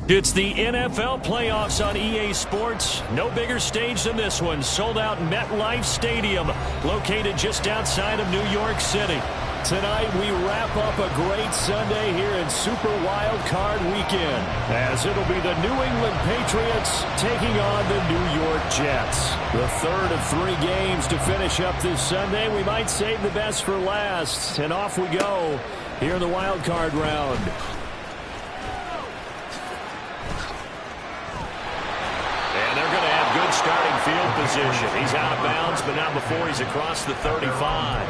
It's the NFL playoffs on EA Sports. No bigger stage than this one. Sold out MetLife Stadium, located just outside of New York City. Tonight, we wrap up a great Sunday here in Super Wild Card Weekend, as it'll be the New England Patriots taking on the New York Jets. The third of three games to finish up this Sunday. We might save the best for last, and off we go here in the Wild Card round. Good starting field position. He's out of bounds, but not before he's across the 35.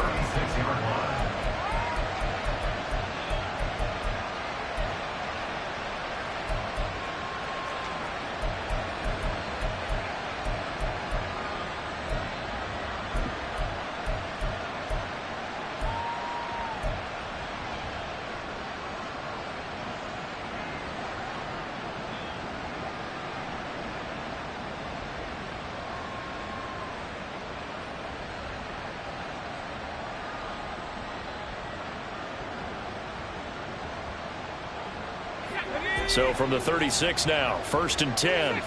So from the 36 now, 1st and 10.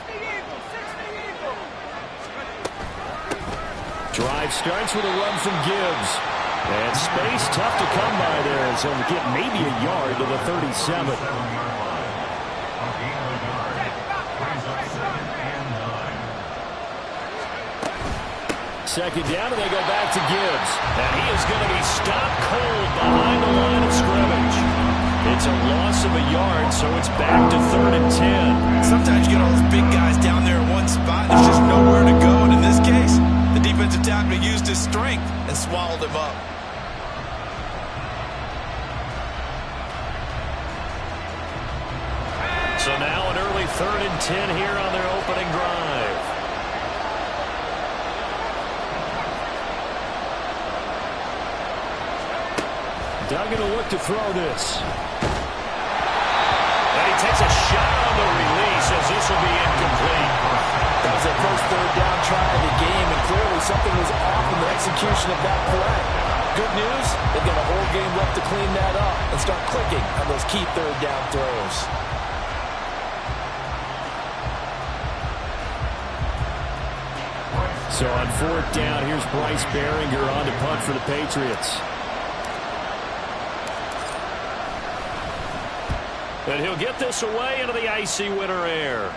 Drive starts with a run from Gibbs. And space tough to come by there as he'll get maybe a yard to the 37. Second down, and they go back to Gibbs. And he is going to be stopped cold behind the line of scrimmage. It's a loss of a yard, so it's back to 3rd and 10. Sometimes you get all those big guys down there in one spot, and there's just nowhere to go. And in this case, the defensive tackle used his strength and swallowed him up. So now an early 3rd and 10 here on their opening drive. Duggan will look to throw this. And he takes a shot on the release as this will be incomplete. That was their first third down try of the game, and clearly something was off in the execution of that play. Good news, they've got a whole game left to clean that up and start clicking on those key third down throws. So on 4th down, here's Bryce Baringer on to punt for the Patriots. And he'll get this away into the icy winter air.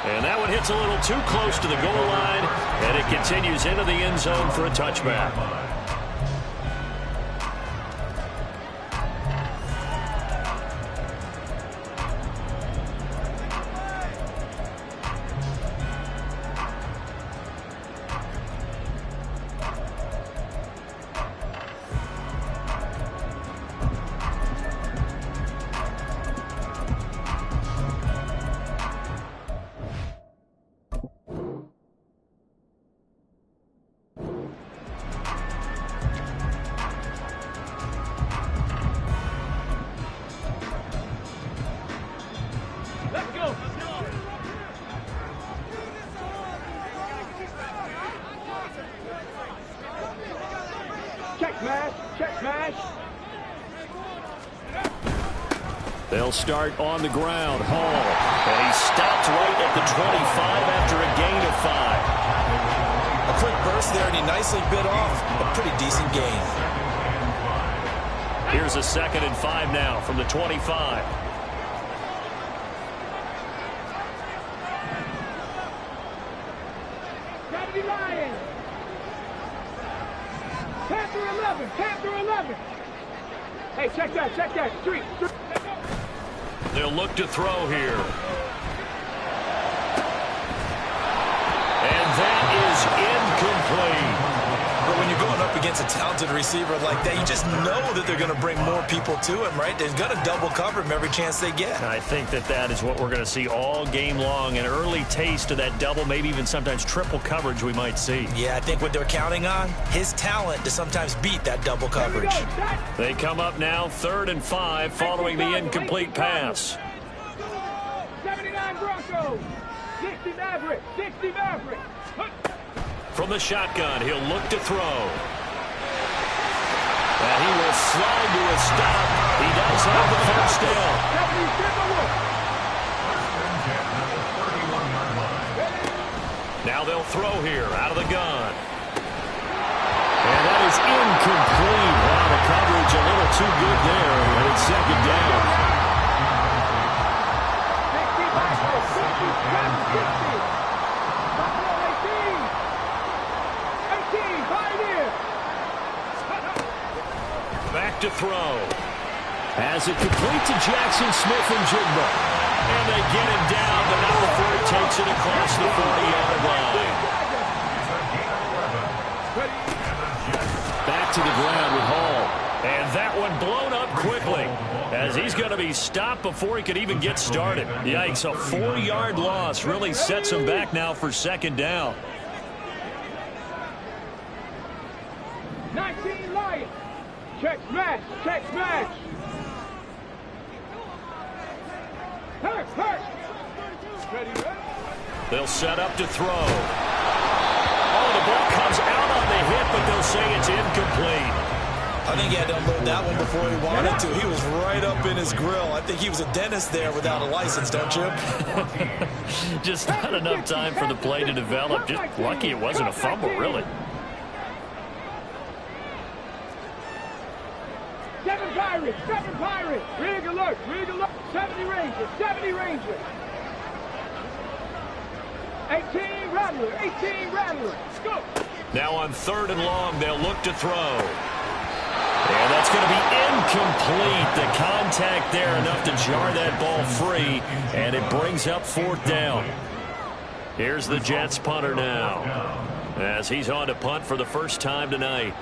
And that one hits a little too close to the goal line, and it continues into the end zone for a touchback. They'll start on the ground. Hall. And he stopped right at the 25 after a gain of 5. A quick burst there, and he nicely bit off a pretty decent gain. Here's a 2nd and 5 now from the 25. Panther 11, Panther 11. Hey, check that, street. They'll look to throw here. And that is incomplete. But when you're going up against a talented receiver like that, you just know that they're going to bring more people to him, right? They're going to double cover him every chance they get. I think that is what we're going to see all game long. An early taste of that double, maybe even sometimes triple coverage we might see. Yeah, I think what they're counting on, his talent to sometimes beat that double coverage. They come up now 3rd and 5 following the incomplete pass. 79 Broncos. 60 Maverick. 60 Maverick. From the shotgun, he'll look to throw. And he will slide to a stop. He does have the first down. Now they'll throw here out of the gun. And that is incomplete. Wow, the coverage a little too good there. And it's second down. 18, back to throw. Has it complete to Jackson Smith-Njigba. And they get him down, but not before he takes it across the 40-yard line. Back to the ground with Hall. And that one blown up quickly as he's going to be stopped before he could even get started. Yikes, a 4-yard loss really sets him back now for second down. 19 Lions. Check smash. Check smash. Hurt. They'll set up to throw. Oh, the ball comes out on the hit, but they'll say it's incomplete. I think he had to unload that one before he wanted to. He was right up in his grill. I think he was a dentist there without a license, don't you? Just not enough time for the play to develop. Just lucky it wasn't a fumble, really. 7 Pirates. Rig alert. 70 Rangers. 18 Rattler. Let's go. Now on 3rd and long, they'll look to throw. And that's going to be incomplete. The contact there enough to jar that ball free, and it brings up 4th down. Here's the Jets punter now as he's on to punt for the first time tonight.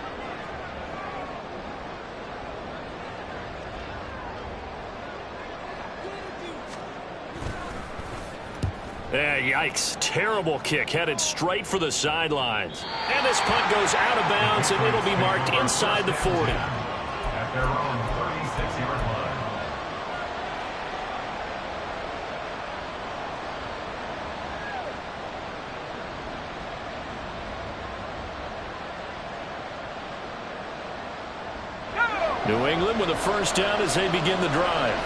Yeah, yikes. Terrible kick headed straight for the sidelines. And this punt goes out of bounds, and it'll be marked inside the 40. At their own 36-yard line. New England with a first down as they begin the drive.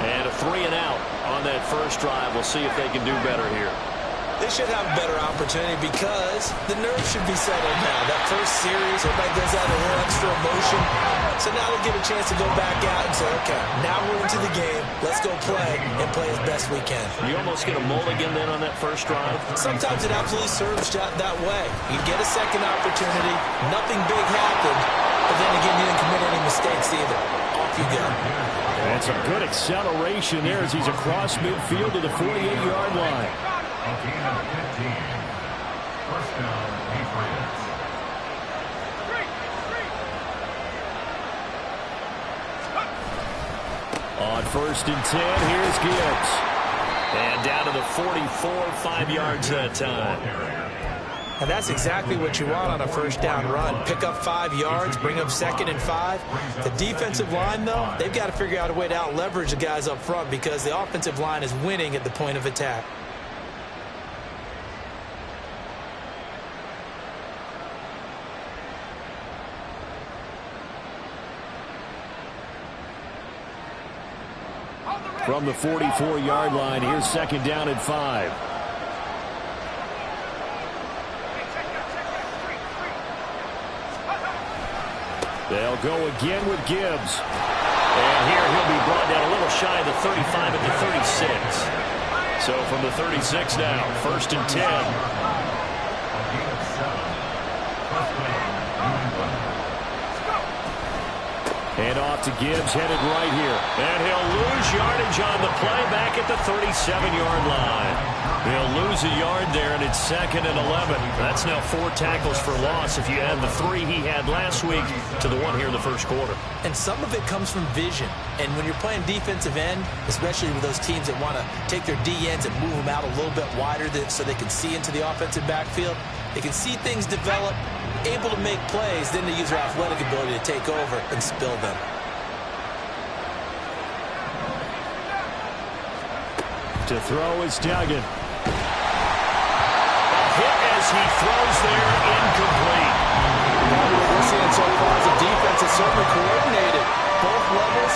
And a 3 and out on that first drive. We'll see if they can do better here. They should have a better opportunity because the nerves should be settled now. That first series, everybody goes out a little extra emotion. So now they get a chance to go back out and say, okay, now we're into the game. Let's go play and play as best we can. You almost get a mulligan then on that first drive? Sometimes it absolutely serves that way. You get a second opportunity. Nothing big happened. But then again, you didn't commit any mistakes either. Off you go. And some good acceleration there as he's across midfield to the 48-yard line. A gain of 15. First down, Patriots. On 1st and 10, here's Gibbs. And down to the 44, 5 yards that time. And that's exactly what you want on a first down run. Pick up 5 yards, bring up 2nd and 5. The defensive line, though, they've got to figure out a way to out-leverage the guys up front because the offensive line is winning at the point of attack. From the 44-yard line, here's 2nd down and 5. They'll go again with Gibbs. And here he'll be brought down a little shy of the 35 at the 36. So from the 36 now, 1st and 10. And off to Gibbs, headed right here. And he'll lose yardage on the play back at the 37-yard line. He'll lose a yard there, and it's 2nd and 11. That's now 4 tackles for loss if you add the 3 he had last week to the 1 here in the first quarter. And some of it comes from vision. And when you're playing defensive end, especially with those teams that want to take their D-ends and move them out a little bit wider so they can see into the offensive backfield, they can see things develop, able to make plays, then they use their athletic ability to take over and spill them. To throw is Duggan. A hit as he throws there, incomplete. What we're seeing so far is a defense is certainly coordinated. Both levels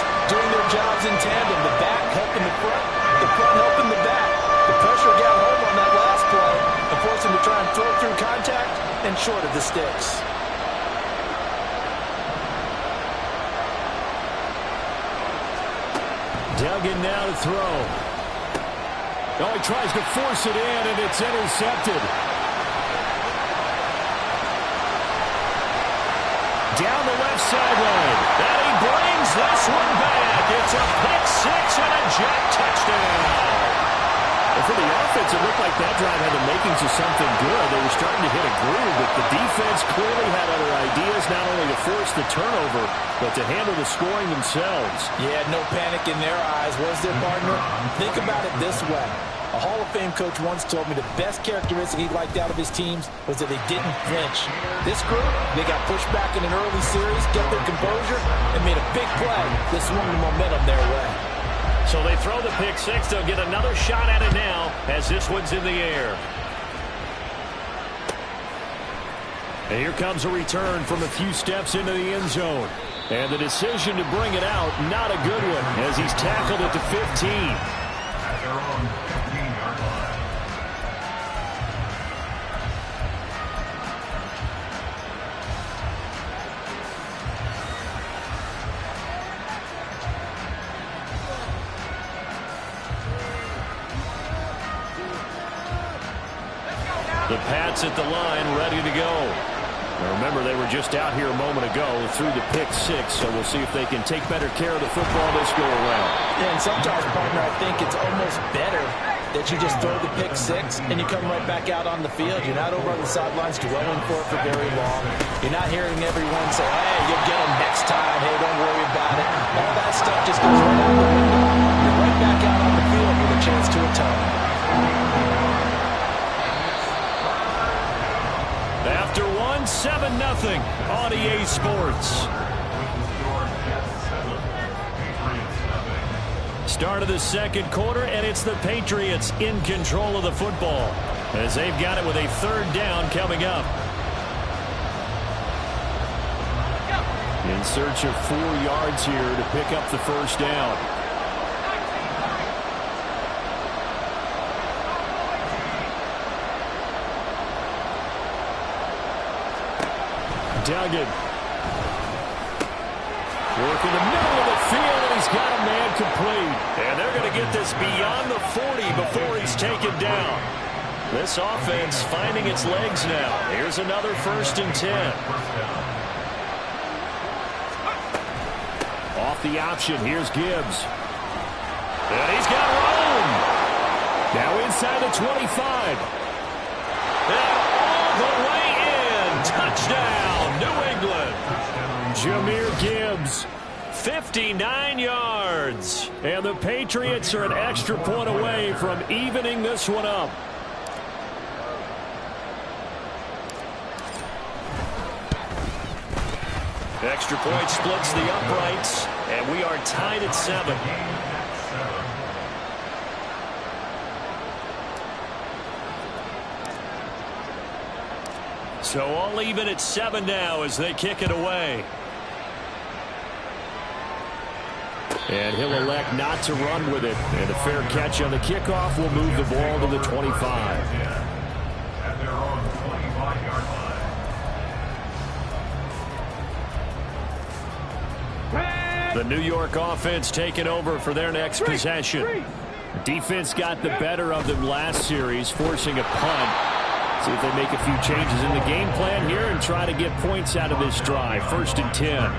and short of the sticks. Duggan now to throw. Oh, he tries to force it in, and it's intercepted. Down the left sideline. And he brings this one back. It's a pick six and a jet touchdown. And for the offense, it looked like that drive had the makings of something good. They were starting to hit a groove, but the defense clearly had other ideas, not only to force the turnover, but to handle the scoring themselves. Yeah, no panic in their eyes, was there, partner? Think about it this way. A Hall of Fame coach once told me the best characteristic he liked out of his teams was that they didn't flinch. This group, they got pushed back in an early series, kept their composure, and made a big play that swung the momentum their way. So they throw the pick six. They'll get another shot at it now as this one's in the air. And here comes a return from a few steps into the end zone. And the decision to bring it out, not a good one, as he's tackled at the 15. At their own 15-yard line. The Pats at the line, ready to go. Now remember, they were just out here a moment ago through the pick six, so we'll see if they can take better care of the football this go-around. Yeah, and sometimes, partner, I think it's almost better that you just throw the pick six and you come right back out on the field. You're not over on the sidelines dwelling for it for very long. You're not hearing everyone say, hey, you'll get them next time. Hey, don't worry about it. All that stuff just goes right out the window. You're right back out on the field with a chance to atone. After 7-0 on EA Sports. Start of the second quarter, and it's the Patriots in control of the football as they've got it with a third down coming up. In search of 4 yards here to pick up the first down. Duggan. Working the middle of the field, and he's got a man complete. And they're going to get this beyond the 40 before he's taken down. This offense finding its legs now. Here's another 1st and 10. Off the option, here's Gibbs. And he's got room. Now inside the 25. And all the way in. Touchdown, New England. Jahmyr Gibbs, 59 yards. And the Patriots are an extra point away from evening this one up. Extra point splits the uprights, and we are tied at 7. So all even at 7 now as they kick it away. And he'll elect not to run with it. And a fair catch on the kickoff will move the ball to the 25. At their own 25-yard line. The New York offense taking over for their next possession. The defense got the better of them last series, forcing a punt. See if they make a few changes in the game plan here and try to get points out of this drive. 1st and 10.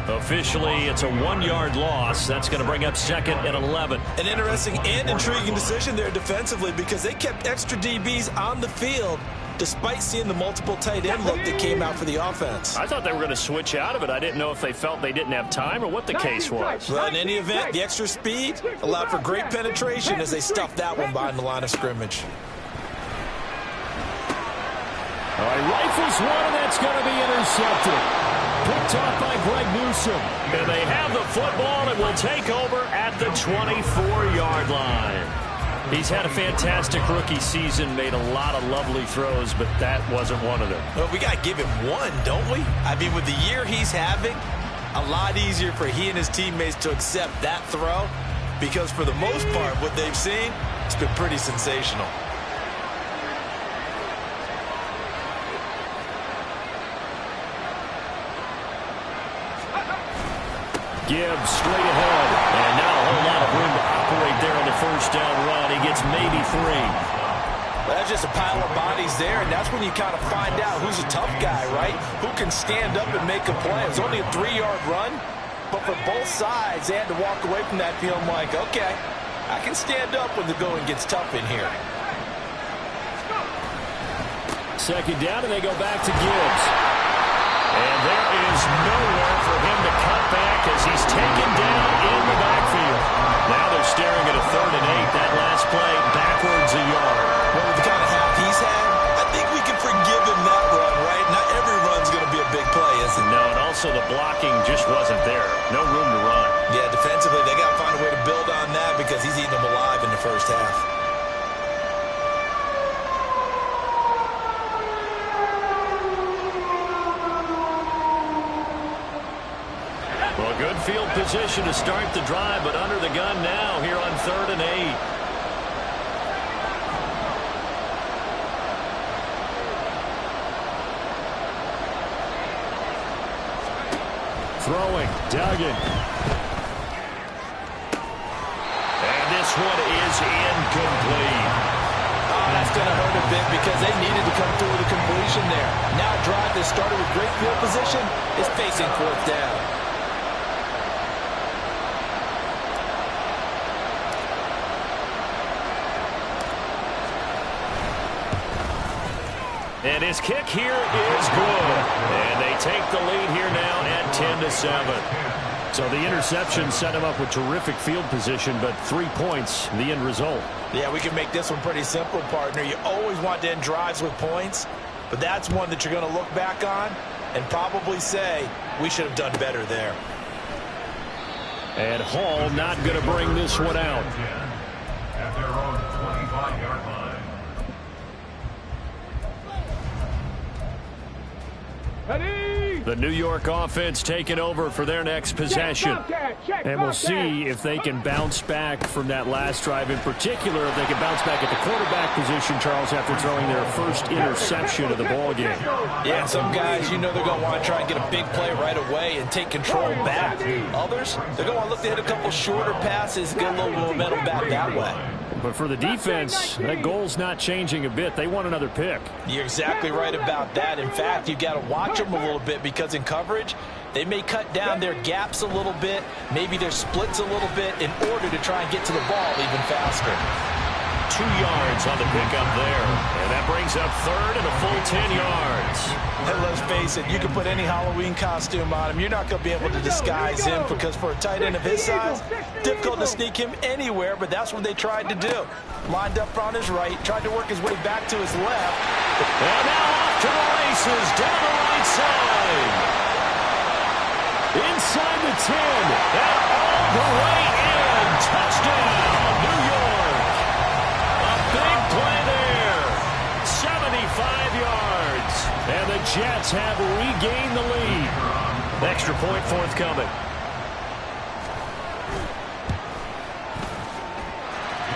Officially, it's a 1-yard loss. That's going to bring up 2nd and 11. An interesting and intriguing decision there defensively because they kept extra DBs on the field despite seeing the multiple tight end look that came out for the offense. I thought they were going to switch out of it. I didn't know if they felt they didn't have time or what the case was. Well, in any event, the extra speed allowed for great penetration as they stuffed that one behind the line of scrimmage. All right, rifles one, and that's going to be intercepted. Picked off by Greg Newsome. And they have the football and will take over at the 24-yard line. He's had a fantastic rookie season, made a lot of lovely throws, but that wasn't one of them. Well, we got to give him one, don't we? I mean, with the year he's having, a lot easier for he and his teammates to accept that throw because for the most part, what they've seen, it's been pretty sensational. Gibbs straight ahead. And not a whole lot of room to operate there on the first down run. He gets maybe 3. That's just a pile of bodies there, and that's when you kind of find out who's a tough guy, right? Who can stand up and make a play. It was only a 3-yard run, but for both sides, they had to walk away from that feeling like, okay, I can stand up when the going gets tough in here. Second down, and they go back to Gibbs. And there is nowhere for him to cut back as he's taken down in the backfield. Now they're staring at a 3rd and 8. That last play backwards a yard. Well, with the kind of half he's had, I think we can forgive him that run, right? Not every run's going to be a big play, is it? No, and also the blocking just wasn't there. No room to run. Yeah, defensively, they got to find a way to build on that because he's eating them alive in the first half. Well, good field position to start the drive, but under the gun now here on 3rd and 8. Throwing, Duggan. And this one is incomplete. Oh, that's going to hurt a bit because they needed to come through with a completion there. Now a drive that started with great field position is facing 4th down. And his kick here is good. And they take the lead here now at 10-7. So the interception set him up with terrific field position, but 3 points, the end result. Yeah, we can make this one pretty simple, partner. You always want to end drives with points, but that's one that you're going to look back on and probably say, we should have done better there. And Hall not going to bring this one out. At their own 25-yard line. The New York offense taking over for their next possession. And we'll see if they can bounce back from that last drive. In particular, if they can bounce back at the quarterback position, Charles, after throwing their first interception of the ballgame. Yeah, some guys, you know they're going to want to try and get a big play right away and take control back. Others, they're going to want to look to hit a couple shorter passes, get a little momentum back that way. But for the defense, that goal's not changing a bit. They want another pick. You're exactly right about that. In fact, you've got to watch them a little bit because in coverage, they may cut down their gaps a little bit, maybe their splits a little bit in order to try and get to the ball even faster. 2 yards on the pickup there. And that brings up 3rd and a full 10 yards. And let's face it, you can put any Halloween costume on him. You're not going to be able to disguise him because for a tight end of his size, difficult to sneak him anywhere, but that's what they tried to do. Lined up on his right, tried to work his way back to his left. And now off to the races, down the right side. Inside the 10, and all the way in. Touchdown, New York. A big play there. 75 yards. And the Jets have regained the lead. Extra point forthcoming.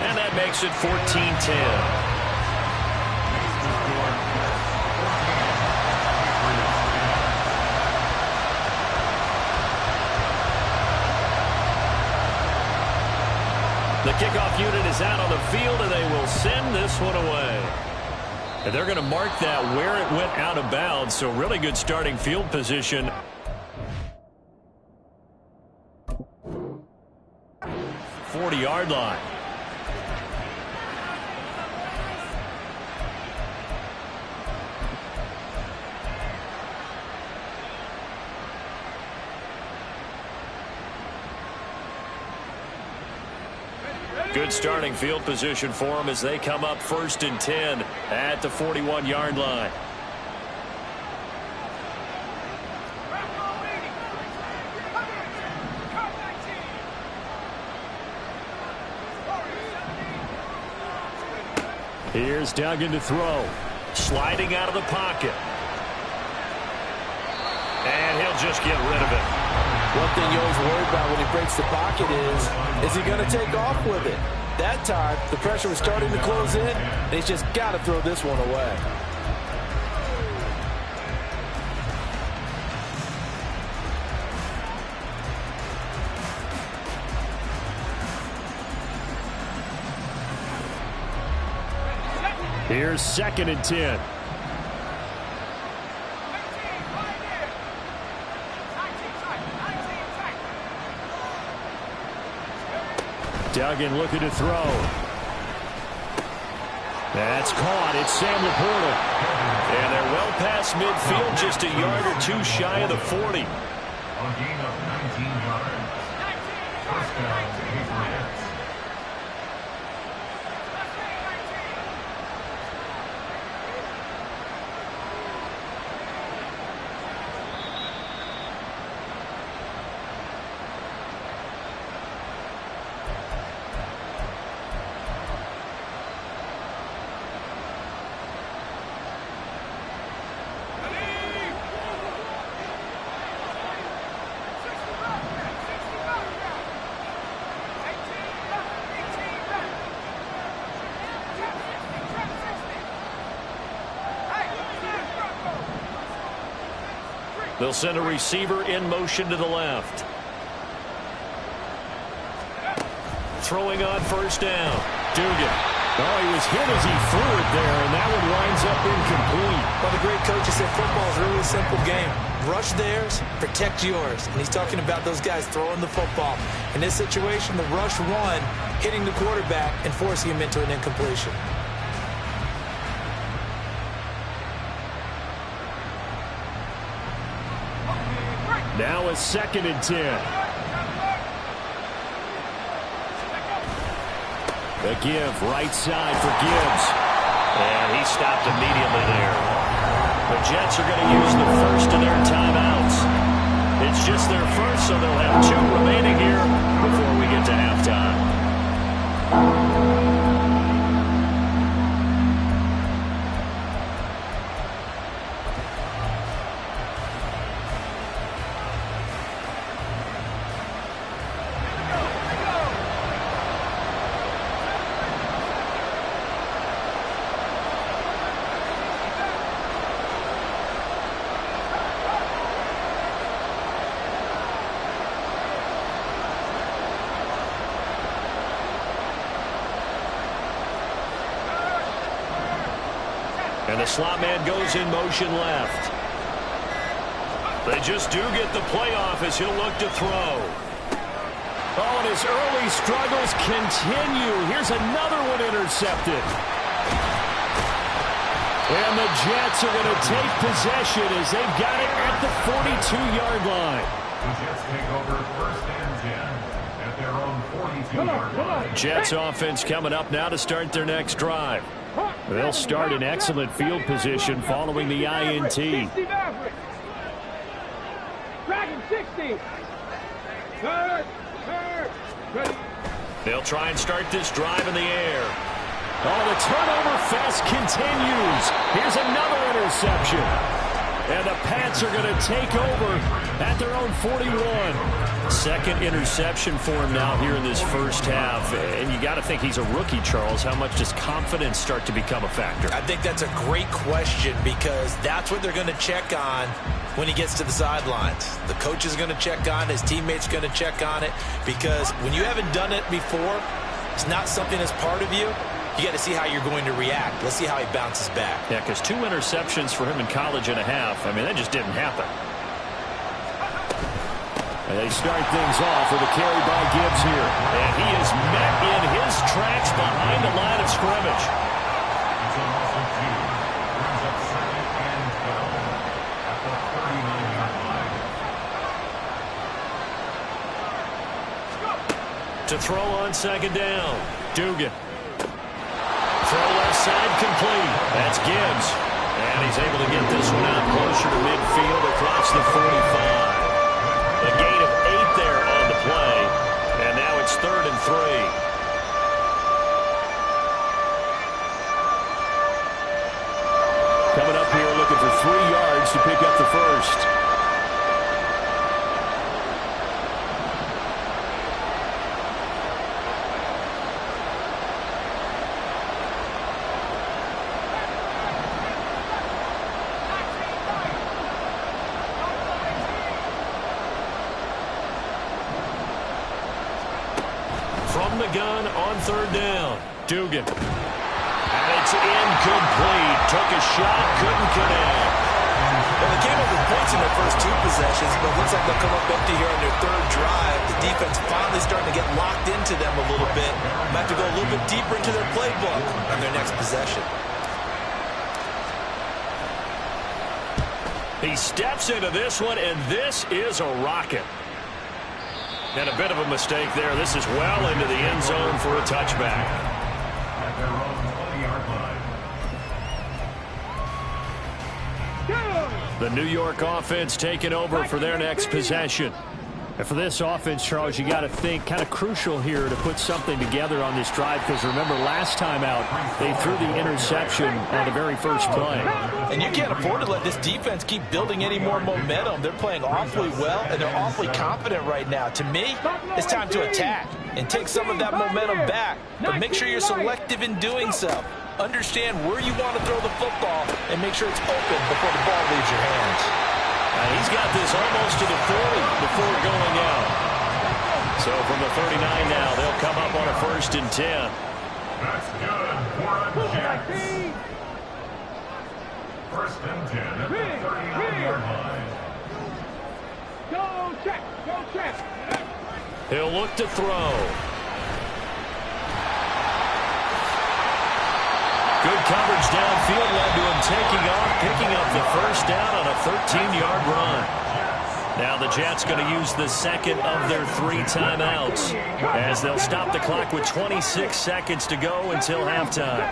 And that makes it 14-10. The kickoff unit is out on the field, and they will send this one away. And they're going to mark that where it went out of bounds, so really good starting field position. 40-yard line. Good starting field position for them as they come up 1st and 10 at the 41-yard line. Here's Duggan to throw. Sliding out of the pocket. And he'll just get rid of it. One thing you always worry about when he breaks the pocket is he going to take off with it? That time, the pressure was starting to close in, and he's just got to throw this one away. Here's 2nd and 10. Duggan looking to throw. That's caught. It's Sam Laporta. And they're well past midfield, just a yard or two shy of the 40. A gain of 19 yards. First down, Patriots. They'll send a receiver in motion to the left. Throwing on first down. Dugan. Oh, he was hit as he threw it there, and that one winds up incomplete. Well, the great coach said football is really a simple game. Rush theirs, protect yours. And he's talking about those guys throwing the football. In this situation, the rush one, hitting the quarterback and forcing him into an incompletion. Now a 2nd and 10. The give, right side for Gibbs. And he stopped immediately there. The Jets are going to use the first of their timeouts. It's just their first, so they'll have 2 remaining here before we get to halftime. And the slot man goes in motion left. They just do get the playoff as he'll look to throw. Oh, and his early struggles continue. Here's another one intercepted. And the Jets are going to take possession as they've got it at the 42-yard line. The Jets take over 1st and 10 at their own 42-yard line. Jets offense coming up now to start their next drive. They'll start in excellent field position following the INT. 60 Maverick. Dragon 60. Third. Ready. They'll try and start this drive in the air. Oh, the turnover fest continues. Here's another interception. And the Pats are going to take over at their own 41. 2nd interception for him now here in this first half. And you got to think he's a rookie, Charles. How much does confidence start to become a factor? I think that's a great question because that's what they're going to check on when he gets to the sidelines. The coach is going to check on it. His teammates are going to check on it because when you haven't done it before, it's not something that's part of you. You got to see how you're going to react. Let's see how he bounces back. Yeah, because 2 interceptions for him in college and a half. I mean, that just didn't happen. And they start things off with a carry by Gibbs here. And he is met in his tracks behind the line of scrimmage. It's a loss of 2. Brings up 2nd and 12 at the 39-yard line. To throw on 2nd down. Dugan. Throw left side complete. That's Gibbs. And he's able to get this one out closer to midfield across the 45. A gain of 8 there on the play. And now it's 3rd and 3. Coming up here looking for 3 yards to pick up the first. From the gun on 3rd down. Dugan. And It's incomplete. Took a shot, couldn't connect. Well, they came up with points in their first 2 possessions, but it looks like they'll come up empty here on their 3rd drive. The defense finally starting to get locked into them a little bit. Might have to go a little bit deeper into their playbook on their next possession. He steps into this one, and this is a rocket. And a bit of a mistake there. This is well into the end zone for a touchback. At their own 20-yard line. The New York offense taking over for their next possession. And for this offense, Charles, you got to think kind of crucial here to put something together on this drive, because remember last time out they threw the interception on the very first play. And you can't afford to let this defense keep building any more momentum. They're playing awfully well, and they're awfully confident right now. To me, it's time to attack and take some of that momentum back. But make sure you're selective in doing so. Understand where you want to throw the football and make sure it's open before the ball leaves your hands. He's got this almost to the 40 before going out. So from the 39 now, they'll come up on a 1st and 10. That's good for a Jets. 1st and 10 at the 39-yard line. Go check. Go check. He'll look to throw. Good coverage downfield led to him taking off, picking up the 1st down on a 13-yard run. Now the Jets going to use the 2nd of their 3 timeouts as they'll stop the clock with 26 seconds to go until halftime.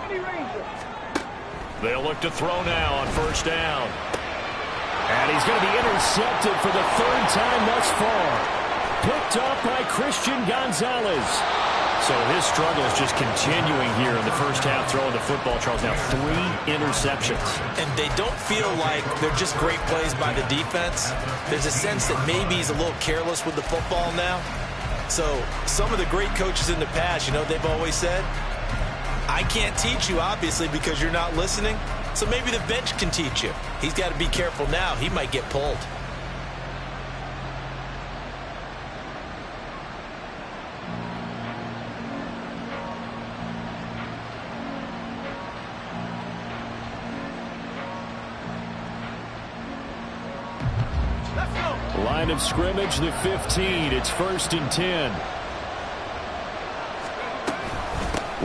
They'll look to throw now on 1st down. And he's going to be intercepted for the 3rd time thus far. Picked off by Christian Gonzalez. So his struggle is just continuing here in the first half throwing the football, Charles. Now 3 interceptions. And they don't feel like they're just great plays by the defense. There's a sense that maybe he's a little careless with the football now. So some of the great coaches in the past, you know, they've always said, I can't teach you, obviously, because you're not listening. So maybe the bench can teach you. He's got to be careful now. He might get pulled. Line of scrimmage, the 15. It's 1st and 10.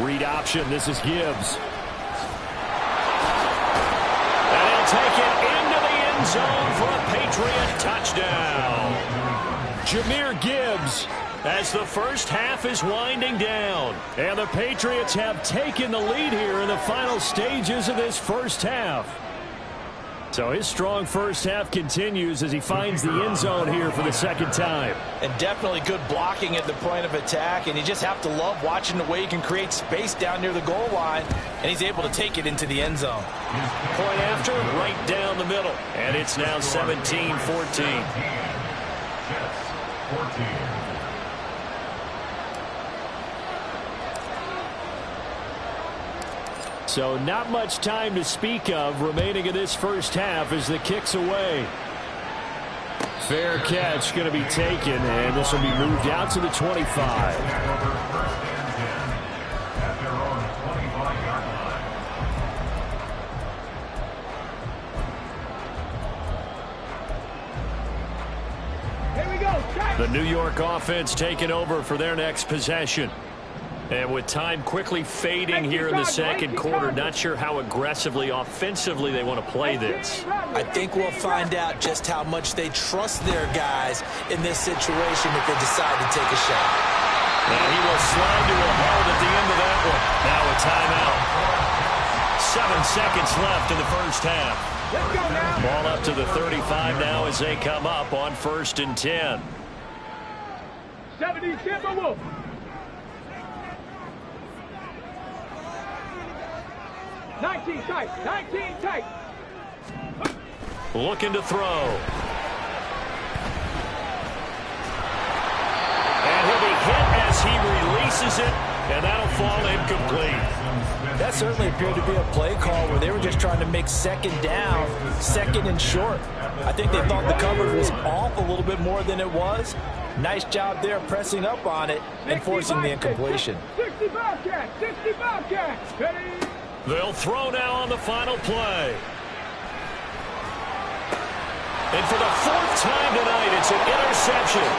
Read option. This is Gibbs. And he'll take it into the end zone for a Patriot touchdown. Jahmyr Gibbs, as the first half is winding down. And the Patriots have taken the lead here in the final stages of this first half. So his strong first half continues as he finds the end zone here for the 2nd time. And definitely good blocking at the point of attack, and you just have to love watching the way he can create space down near the goal line, and he's able to take it into the end zone. Point after, right down the middle. And it's now 17-14. Jets 14. So not much time to speak of remaining in this first half as the kick's away. Fair catch going to be taken, and this will be moved out to the 25. At their own 25-yard line. Here we go. Check. The New York offense taking over for their next possession. And with time quickly fading here in the 2nd quarter, not sure how aggressively, offensively they want to play this. I think we'll find out just how much they trust their guys in this situation if they decide to take a shot. And he will slide to a hold at the end of that one. Now a timeout. 7 seconds left in the first half. Let's go now. Ball up to the 35 now as they come up on 1st and 10. 70 Timberwolves. 19 tight. 19 tight. Looking to throw. And he'll be hit as he releases it, and that'll fall incomplete. That certainly appeared to be a play call where they were just trying to make 2nd down, 2nd and short. I think they thought the coverage was off a little bit more than it was. Nice job there pressing up on it and forcing the incompletion. 60 Bobcats. 60 Bobcats. Ready? They'll throw now on the final play. And for the fourth time tonight, it's an interception.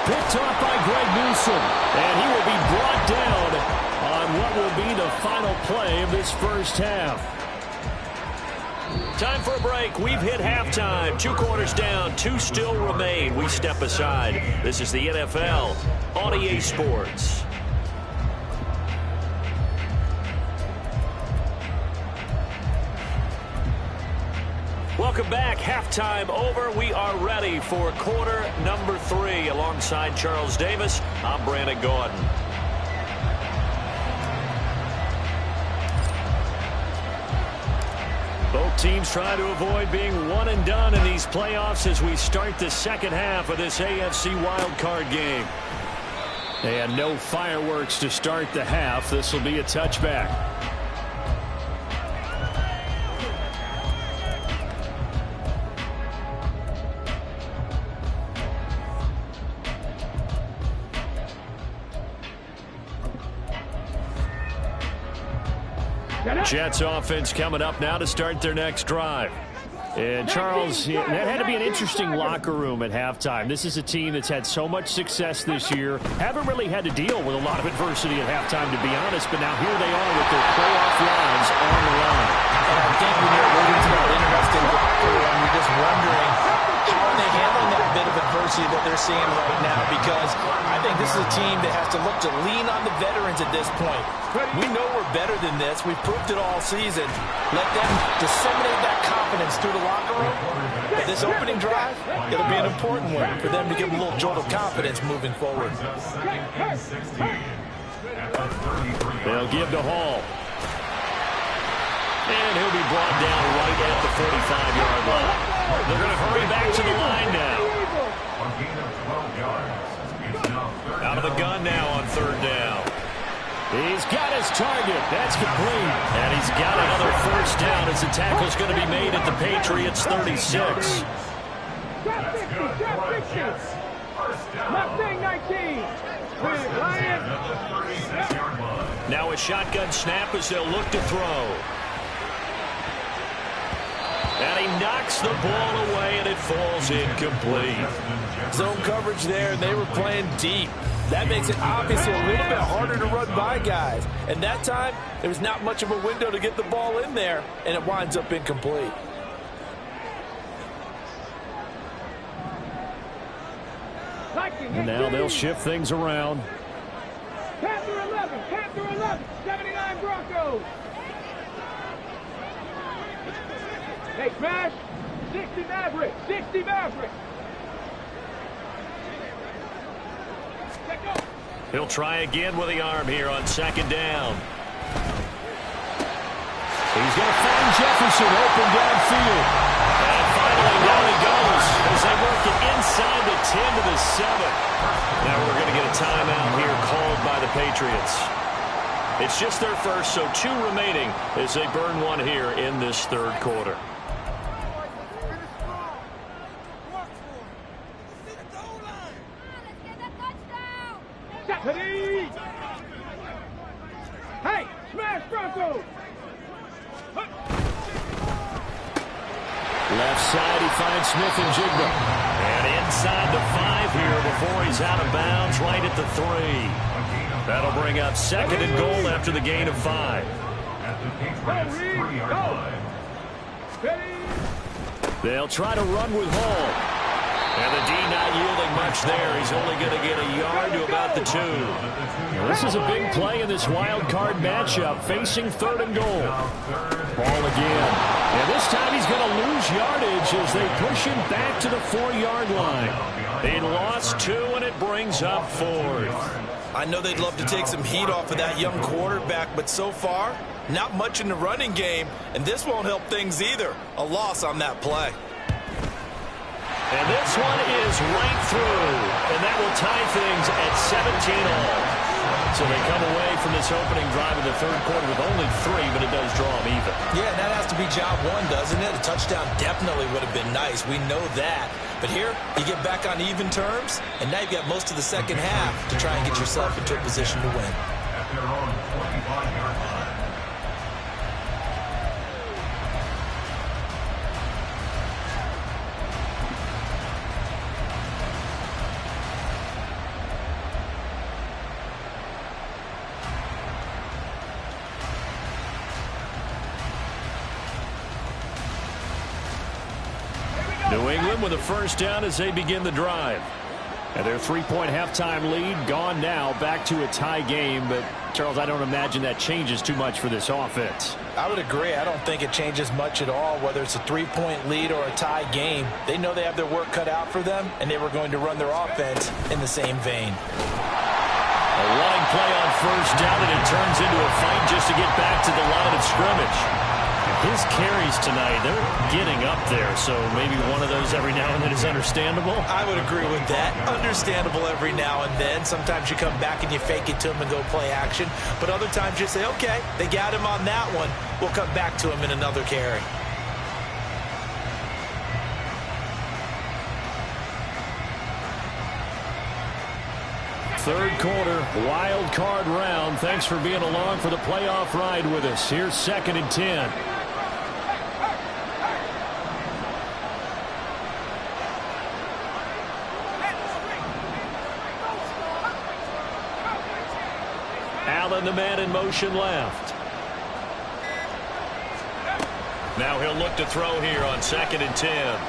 Picked off by Greg Newsome. And he will be brought down on what will be the final play of this first half. Time for a break. We've hit halftime. 2 quarters down. 2 still remain. We step aside. This is the NFL on EA Sports. Welcome back. Halftime over. We are ready for quarter number 3. Alongside Charles Davis, I'm Brandon Gaudin. Both teams try to avoid being one and done in these playoffs as we start the second half of this AFC wildcard game. And no fireworks to start the half. This will be a touchback. Jets offense coming up now to start their next drive. And Charles, that had to be an interesting locker room at halftime. This is a team that's had so much success this year. Haven't really had to deal with a lot of adversity at halftime, to be honest. But now here they are with their playoff lives on the line. I think when you're alluding to that interesting locker room, you're just wondering how are they handling that bit of adversity that they're seeing right now, because I think this is a team that has to look to lean on the veterans at this point. We know we're better than this. We've proved it all season. Let them disseminate that confidence through the locker room. But this opening drive, it'll be an important one for them to give them a little jolt of confidence moving forward. They'll give to Hall. And he'll be brought down right at the 45-yard line. They're going to hurry back to the line now. Out of the gun now on third down. He's got his target. That's complete. And he's got another first down as the tackle's going to be made at the Patriots' 36. Now a shotgun snap as they'll look to throw. And he knocks the ball away, and it falls incomplete. Zone coverage there, and they were playing deep. That makes it obviously a little bit harder to run by guys. And that time, there was not much of a window to get the ball in there, and it winds up incomplete. And now they'll shift things around. Panther 11, 79 Broncos. Hey, Smash, 60 Maverick, 60 Maverick. He'll try again with the arm here on second down. He's going to find Jefferson open downfield. And finally down he goes as they work it inside the 10 to the 7. Now we're going to get a timeout here called by the Patriots. It's just their first, so 2 remaining as they burn one here in this third quarter. Hey, smash Broncos! Left side, he finds Smith-Njigba. And inside the 5 here before he's out of bounds, right at the 3. That'll bring up second and goal after the gain of 5. They'll try to run with Hall. And the D not yielding much there. He's only going to get a yard to about the 2. Now, this is a big play in this wild card matchup, facing third and goal. Ball again. And this time he's going to lose yardage as they push him back to the 4-yard line. They lost 2, and it brings up 4th. I know they'd love to take some heat off of that young quarterback, but so far, not much in the running game, and this won't help things either. A loss on that play. And this one is right through, and that will tie things at 17 all. So they come away from this opening drive in the third quarter with only 3, but it does draw them even. Yeah, and that has to be job 1, doesn't it? A touchdown definitely would have been nice. We know that. But here, you get back on even terms, and now you've got most of the second half to try and get yourself into a position to win. New England with a first down as they begin the drive. And their 3-point halftime lead gone now, back to a tie game. But, Charles, I don't imagine that changes too much for this offense. I would agree. I don't think it changes much at all, whether it's a 3-point lead or a tie game. They know they have their work cut out for them, and they were going to run their offense in the same vein. A running play on first down, and it turns into a fight just to get back to the line of scrimmage. His carries tonight, they're getting up there, so maybe one of those every now and then is understandable. I would agree with that. Understandable every now and then. Sometimes you come back and you fake it to him and go play action. But other times you say, okay, they got him on that one. We'll come back to him in another carry. Third quarter, wild card round. Thanks for being along for the playoff ride with us. Here's 2nd and 10. Allen, the man in motion left. Now he'll look to throw here on 2nd and 10.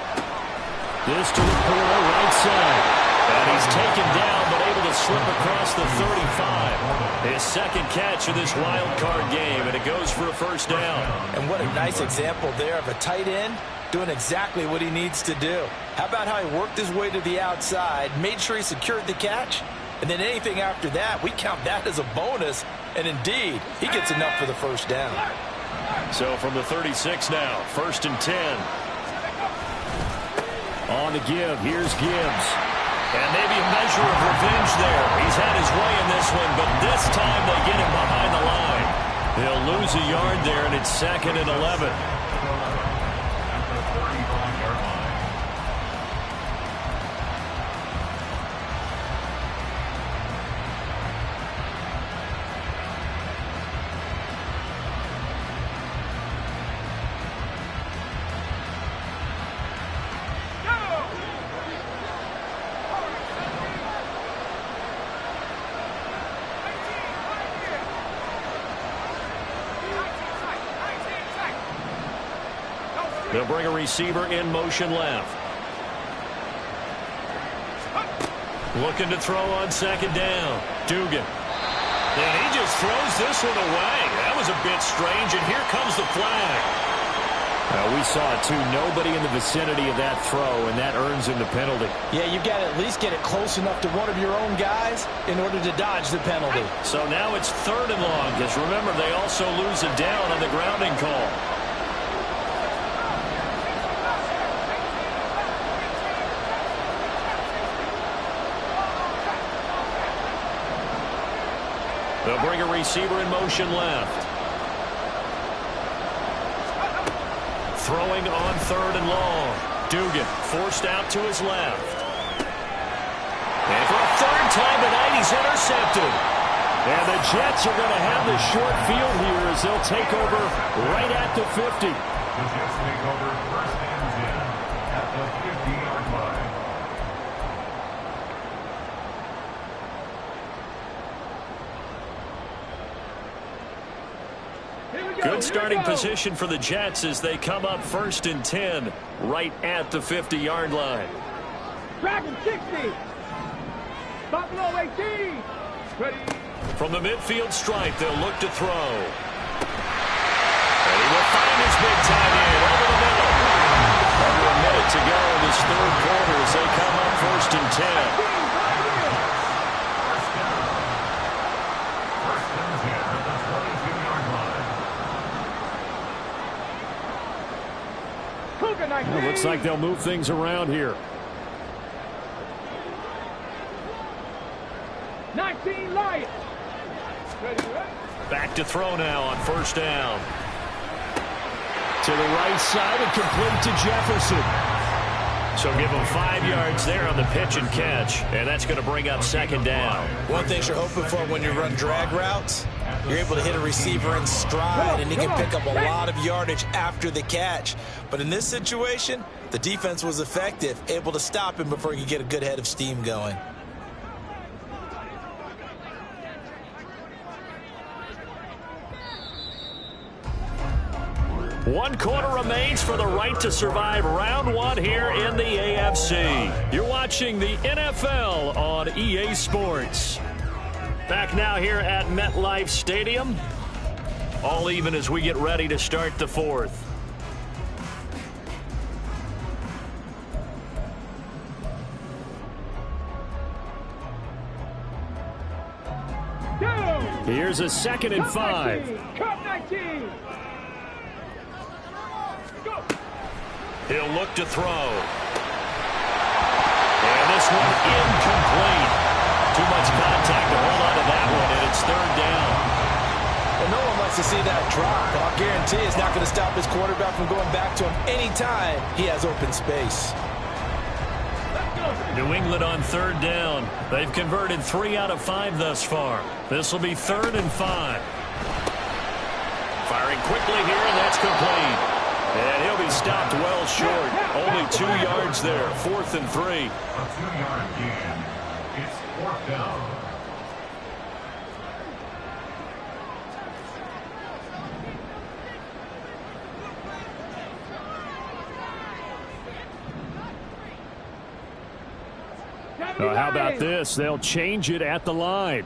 This to Laporta, right side. And he's taken down, but able to slip across the 35. His second catch of this wild card game, and it goes for a first down. And what a nice example there of a tight end doing exactly what he needs to do. How about how he worked his way to the outside, made sure he secured the catch, and then anything after that, we count that as a bonus. And indeed, he gets enough for the first down. So from the 36 now, 1st and 10. On the give, here's Gibbs. And maybe a measure of revenge there. He's had his way in this one, but this time they get him behind the line. They'll lose a yard there, and it's 2nd and 11. They'll bring a receiver in motion left. Looking to throw on 2nd down. Dugan. And he just throws this one away. That was a bit strange, and here comes the flag. We saw it, too. Nobody in the vicinity of that throw, and that earns him the penalty. Yeah, you've got to at least get it close enough to one of your own guys in order to dodge the penalty. So now it's 3rd and long, because remember, they also lose a down on the grounding call. They'll bring a receiver in motion left. Throwing on 3rd and long. Dugan forced out to his left. And for a 3rd time tonight, he's intercepted. And the Jets are going to have the short field here as they'll take over right at the 50. The Jets take over 1st and 10 at the 50-yard line. Good starting position for the Jets as they come up 1st and 10 right at the 50-yard line. Dragon 60. Buffalo 18. Ready. From the midfield stripe, they'll look to throw. And he will find his big tight end over the middle. Under a minute to go in this 3rd quarter as they come up 1st and 10. It looks like they'll move things around here. 19 Lions. Back to throw now on 1st down. To the right side and complete to Jefferson. So give him 5 yards there on the pitch and catch. And that's going to bring up 2nd down. One thing you're hoping for when you run drag routes, you're able to hit a receiver in stride, and he can pick up a lot of yardage after the catch. But in this situation, the defense was effective, able to stop him before he could get a good head of steam going. 1 quarter remains for the right to survive round 1 here in the AFC. You're watching the NFL on EA Sports. Back now here at MetLife Stadium. All even as we get ready to start the 4th. Here's a 2nd and 5. Cut 19. Go. He'll look to throw. And this one incomplete. Too much contact to hold on to that one, and it's 3rd down. Well, no one likes to see that drop. I'll guarantee it's not going to stop his quarterback from going back to him anytime he has open space. New England on 3rd down. They've converted 3 out of 5 thus far. This will be 3rd and 5. Firing quickly here, and that's complete. And he'll be stopped well short. Only 2 yards there. 4th and 3. A 2-yard gain. It's 4th down. How about this? They'll change it at the line.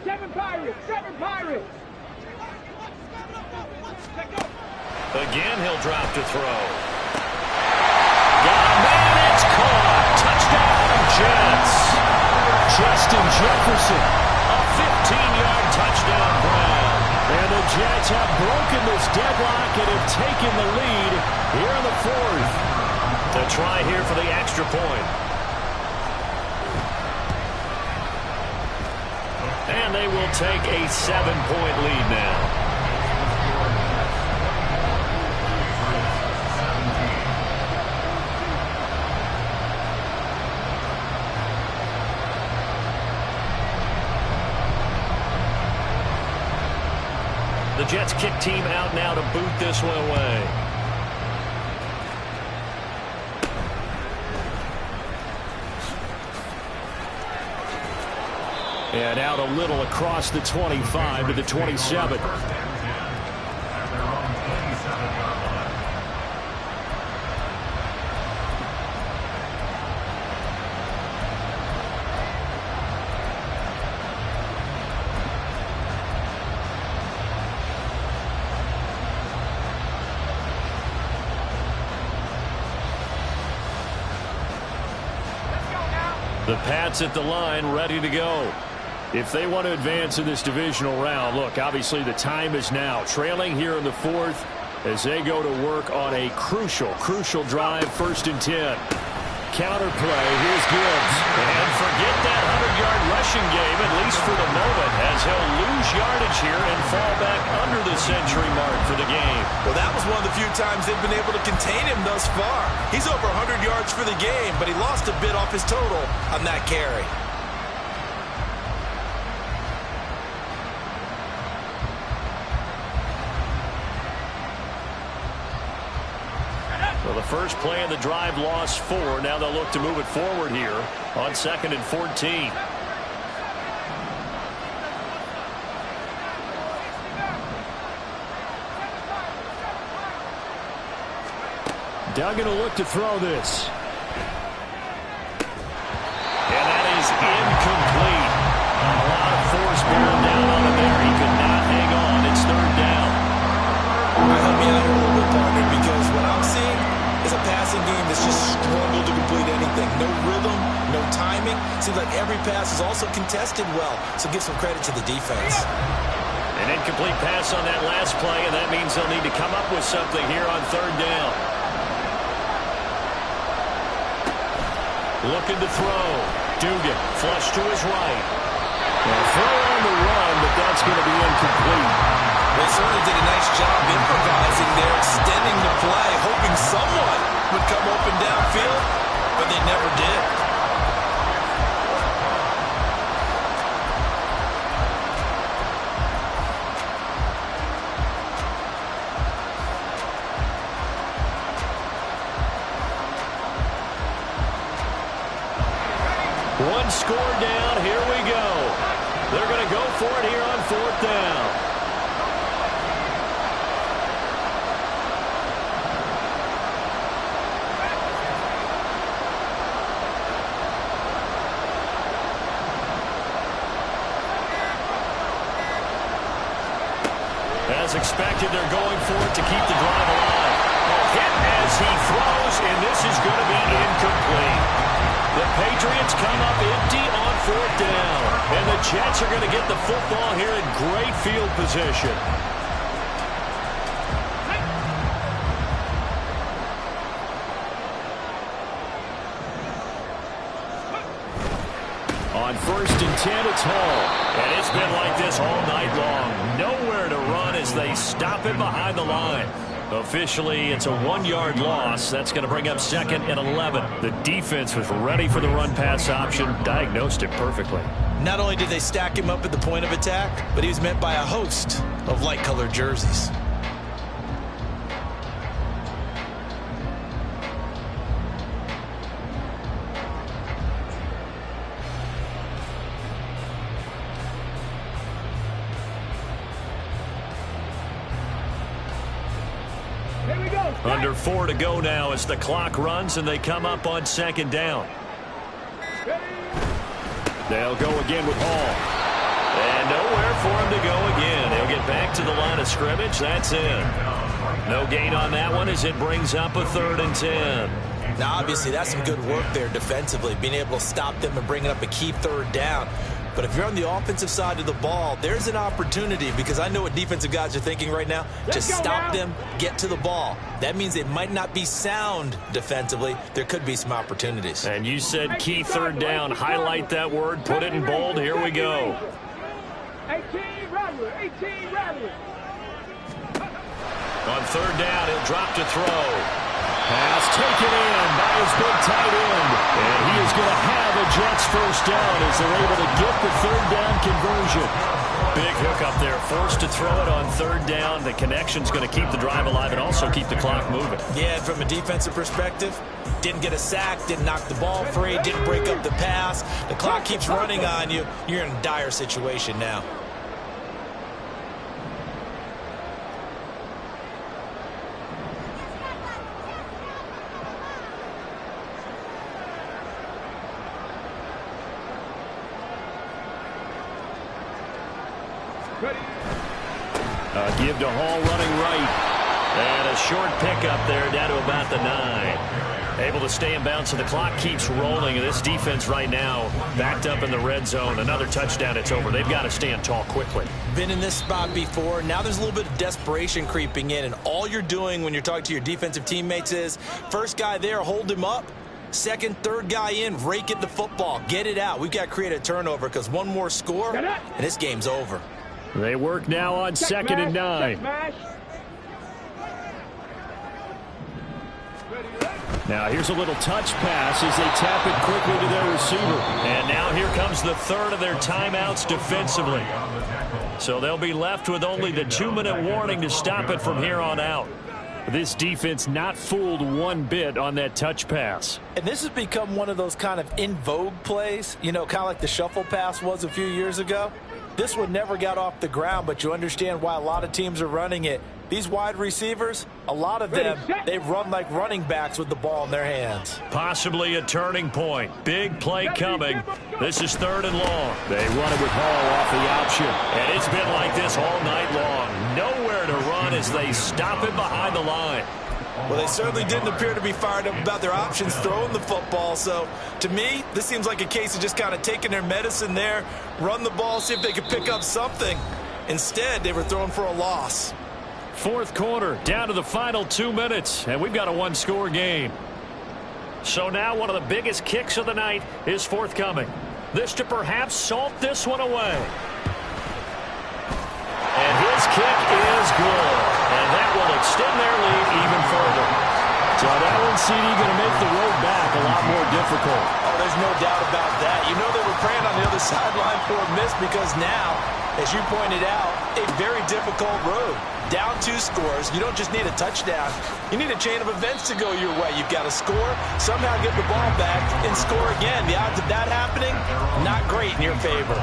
7 Pirates. 7 Pirates. Again, he'll drop to throw. Got a man, it's caught. Touchdown, Jets. Justin Jefferson, a 15-yard touchdown grab. And the Jets have broken this deadlock and have taken the lead here in the 4th. To try here for the extra point. And they will take a 7-point lead now. The Jets kick team out now to boot this one away. And out a little across the 25 to the 27. The Pats at the line, ready to go. If they want to advance in this divisional round, look, obviously the time is now. Trailing here in the 4th as they go to work on a crucial drive, 1st and 10. Counterplay, here's Gibbs. And forget that 100-yard rushing game, at least for the moment, as he'll lose yardage here and fall back under the century mark for the game. Well, that was one of the few times they've been able to contain him thus far. He's over 100 yards for the game, but he lost a bit off his total on that carry. Well, the first play of the drive lost 4. Now they'll look to move it forward here on 2nd and 14. Duggan will look to throw this. And that is incomplete. A lot of force bearing down on him there. He could not hang on. It's 3rd down. Help me out here a little bit, partner, because what I'm seeing is a passing game that's just struggled to complete anything. No rhythm, no timing. Seems like every pass is also contested well, so give some credit to the defense. An incomplete pass on that last play, and that means they'll need to come up with something here on 3rd down. Looking to throw. Dugan, flush to his right. Well, throw on the run, but that's going to be incomplete. They certainly did a nice job improvising there, extending the play, hoping someone would come open downfield, but they never did. One score down. Here we go. They're going to go for it here on 4th down. As expected, they're going for it to keep the drive alive. A hit as he throws, and this is going to be incomplete. The Patriots come up empty on 4th down, and the Jets are going to get the football here in great field position. On 1st and 10, it's Hall. And it's been like this all night long. Nowhere to run as they stop it behind the line. Officially, it's a 1-yard loss. That's going to bring up 2nd and 11. The defense was ready for the run-pass option, diagnosed it perfectly. Not only did they stack him up at the point of attack, but he was met by a host of light-colored jerseys. Under 4 to go now as the clock runs and they come up on 2nd down. They'll go again with Hall. And nowhere for him to go again. They'll get back to the line of scrimmage. That's in. No gain on that one as it brings up a 3rd and 10. Now, obviously, that's some good work there defensively, being able to stop them and bringing up a key 3rd down. But if you're on the offensive side of the ball, there's an opportunity, because I know what defensive guys are thinking right now. Just stop them, get to the ball. That means it might not be sound defensively. There could be some opportunities. And you said key 3rd down. Highlight that word. Put it in bold. Here we go. 18 Rattler. 18 Rattler. On 3rd down, he'll drop to throw. Pass taken in by his big tight end. And he is going to have a Jets 1st down as they're able to get the 3rd down conversion. Big hook up there. Forced to throw it on 3rd down. The connection's going to keep the drive alive and also keep the clock moving. Yeah, and from a defensive perspective, didn't get a sack, didn't knock the ball free, didn't break up the pass. The clock keeps running on you. You're in a dire situation now. Give to Hall running right. And a short pickup there down to about the 9. Able to stay in bounds, so the clock keeps rolling. And this defense right now backed up in the red zone. Another touchdown, it's over. They've got to stand tall quickly. Been in this spot before. Now there's a little bit of desperation creeping in. And all you're doing when you're talking to your defensive teammates is, first guy there, hold him up. Second, third guy in, rake at the football. Get it out. We've got to create a turnover because one more score, and this game's over. They work now on 2nd and 9. Now here's a little touch pass as they tap it quickly to their receiver. And now here comes the 3rd of their timeouts defensively. So they'll be left with only the 2-minute warning to stop it from here on out. This defense not fooled one bit on that touch pass. And this has become one of those kind of in vogue plays, you know, kind of like the shuffle pass was a few years ago. This one never got off the ground, but you understand why a lot of teams are running it. These wide receivers, a lot of them, they run like running backs with the ball in their hands. Possibly a turning point. Big play coming. This is 3rd and long. They run it with Hall off the option. And it's been like this all night long. Nowhere to run as they stop it behind the line. Well, they certainly didn't appear to be fired up about their options throwing the football. So, to me, this seems like a case of just kind of taking their medicine there, run the ball, see if they could pick up something. Instead, they were throwing for a loss. 4th quarter, down to the final 2 minutes, and we've got a 1-score game. So now one of the biggest kicks of the night is forthcoming. This to perhaps salt this one away. And his kick is good. And that will extend their lead even further. So that one, CD, going to make the road back a lot more difficult. Oh, there's no doubt about that. You know they were praying on the other sideline for a miss because now, as you pointed out, a very difficult road. Down 2 scores. You don't just need a touchdown. You need a chain of events to go your way. You've got to score, somehow get the ball back, and score again. The odds of that happening, not great in your favor.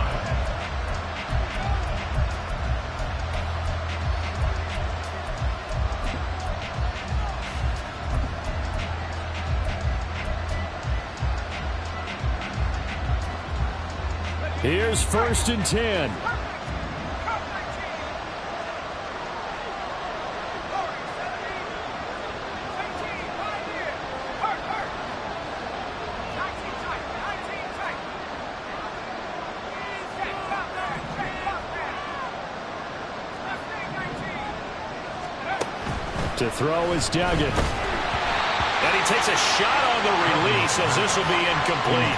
Here's 1st and 10. To throw is Duggan. And he takes a shot on the release as this will be incomplete.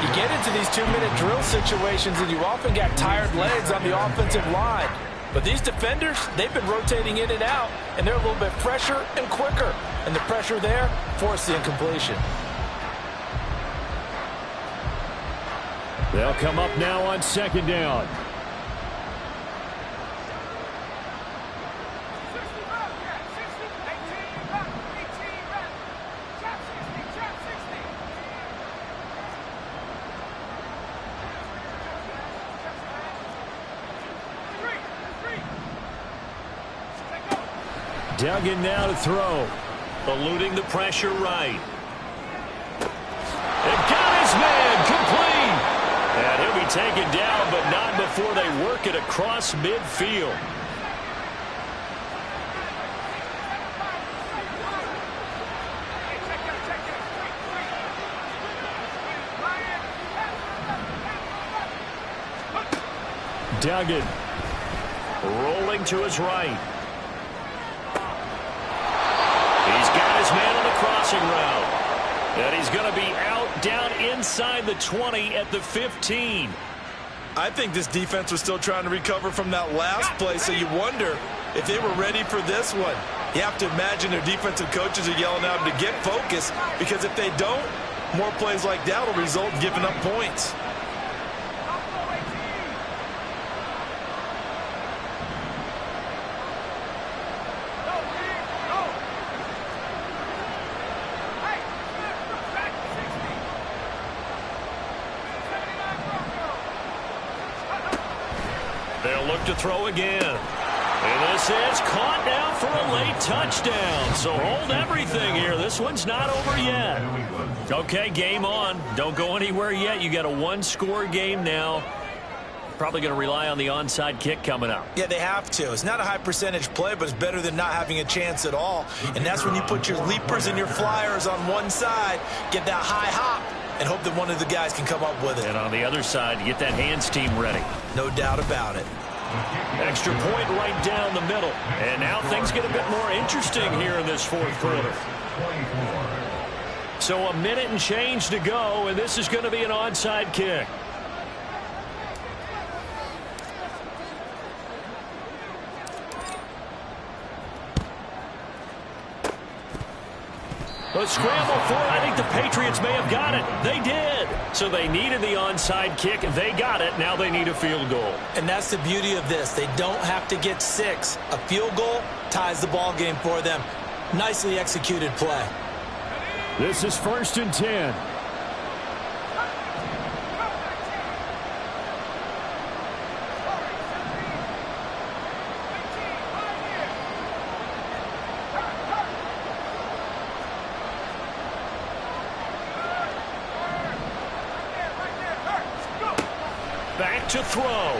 You get into these 2-minute drill situations and you often got tired legs on the offensive line. But these defenders, they've been rotating in and out, and they're a little bit fresher and quicker. And the pressure there forced the incompletion. They'll come up now on second down. Duggan now to throw. Eluding the pressure right. And got his man complete. And he'll be taken down, but not before they work it across midfield. Duggan rolling to his right. He's got his man on the crossing route. And he's going to be out down inside the 20 at the 15. I think this defense was still trying to recover from that last play, so you wonder if they were ready for this one. You have to imagine their defensive coaches are yelling at them to get focused, because if they don't, more plays like that will result in giving up points. They'll look to throw again. And this is caught now for a late touchdown. So hold everything here. This one's not over yet. Okay, game on. Don't go anywhere yet. You got a one-score game now. Probably going to rely on the onside kick coming up. Yeah, they have to. It's not a high percentage play, but it's better than not having a chance at all. And that's when you put your leapers and your flyers on one side, get that high hop, and hope that one of the guys can come up with it. And on the other side, you get that hands team ready. No doubt about it. Extra point right down the middle. And now things get a bit more interesting here in this fourth quarter. So a minute and change to go, and this is going to be an onside kick. A scramble for it. I think the Patriots may have got it. They did. So they needed the onside kick. They got it. Now they need a field goal. And that's the beauty of this. They don't have to get 6. A field goal ties the ball game for them. Nicely executed play. This is 1st and 10. Back to throw. And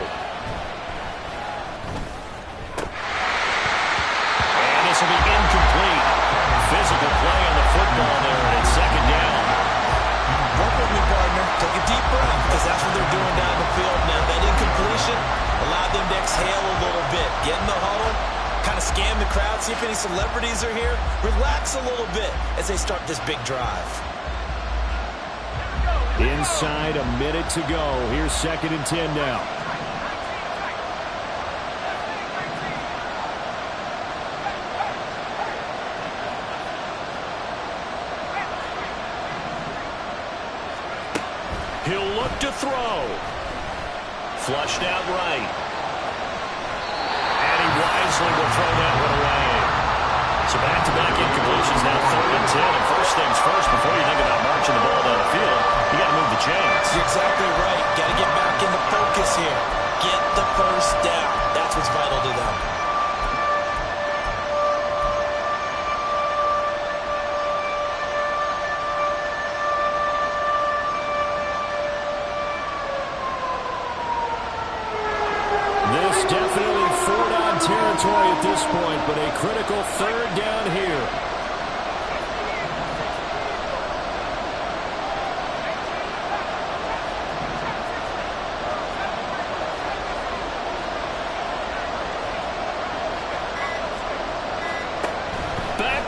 this will be incomplete. Physical play on the football there, and it's second down. Work with me, partner. Take a deep breath, because that's what they're doing down the field now. That incompletion allowed them to exhale a little bit. Get in the huddle, kind of scan the crowd, see if any celebrities are here. Relax a little bit as they start this big drive. Inside a minute to go. Here's 2nd and 10 now. He'll look to throw. Flushed out right. And he wisely will throw that one away. So back-to-back incompletions now 3rd and 10. And first things first, before you think about marching the ball down the field, you got to move the chains. You're exactly right. Got to get back into focus here. Get the first down. That's what's vital to them. This definitely 4-down territory at this point, but a critical 3rd down here.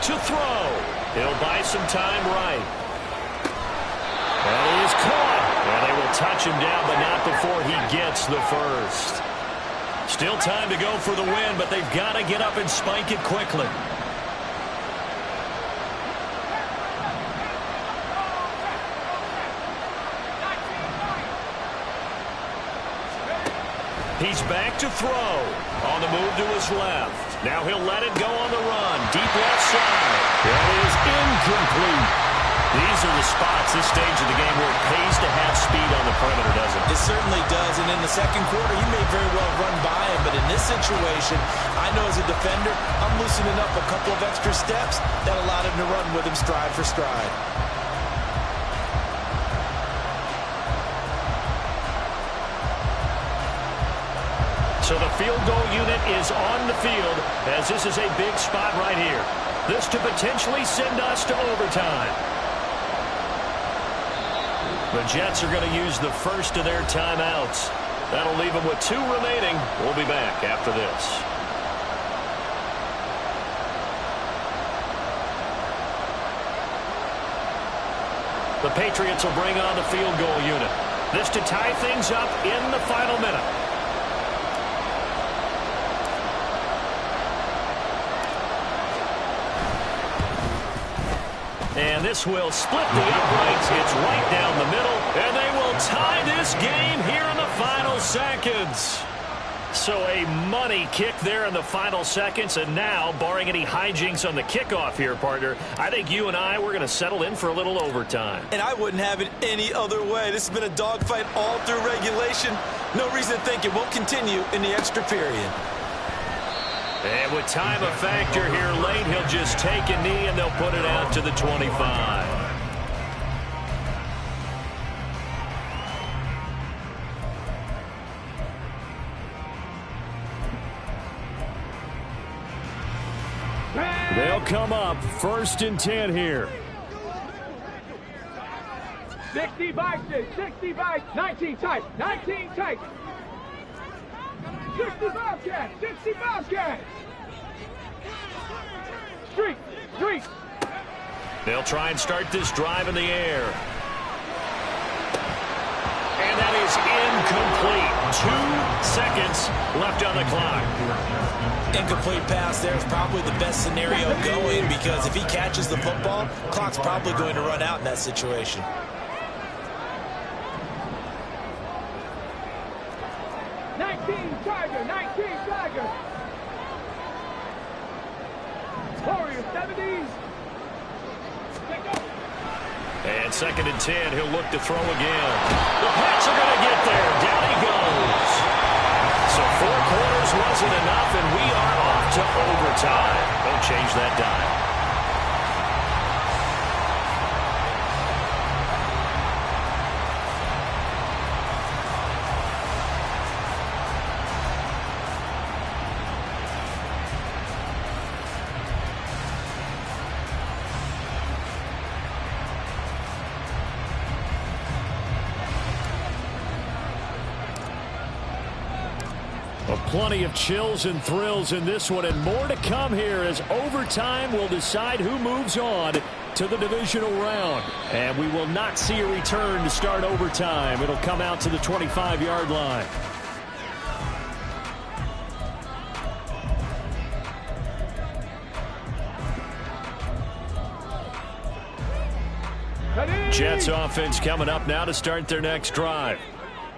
to throw. He'll buy some time right. And he is caught. And they will touch him down, but not before he gets the first. Still time to go for the win, but they've got to get up and spike it quickly. He's back to throw. On the move to his left. Now he'll let it go on the run. Deep left side. That is incomplete. These are the spots, this stage of the game, where it pays to have speed on the perimeter, doesn't it? It certainly does. And in the second quarter, he may very well run by him. But in this situation, I know as a defender, I'm loosening up a couple of extra steps that allowed him to run with him stride for stride. So the field goal unit is on the field as this is a big spot right here. This to potentially send us to overtime. The Jets are going to use the first of their timeouts. That'll leave them with 2 remaining. We'll be back after this. The Patriots will bring on the field goal unit. This to tie things up in the final minute. And this will split the uprights. It's right down the middle. And they will tie this game here in the final seconds. So a money kick there in the final seconds. And now, barring any hijinks on the kickoff here, partner, I think you and I, we're going to settle in for a little overtime. And I wouldn't have it any other way. This has been a dogfight all through regulation. No reason to think it won't continue in the extra period. And with time a factor here late, he'll just take a knee and they'll put it out to the 25. They'll come up 1st and 10 here. 65, 65, 19 tight, 19 tight. 65 cat, 65 cat. Street, street. They'll try and start this drive in the air. And that is incomplete. 2 seconds left on the clock. Incomplete pass there is probably the best scenario going because if he catches the football, clock's probably going to run out in that situation. Tiger, 19 Tiger. Warriors, 70s. And 2nd and 10, he'll look to throw again. The Pats are going to get there. Down he goes. So 4 quarters wasn't enough, and we are off to overtime. Don't change that dime. Plenty of chills and thrills in this one, and more to come here as overtime will decide who moves on to the divisional round. And we will not see a return to start overtime. It'll come out to the 25-yard line. Jets offense coming up now to start their next drive.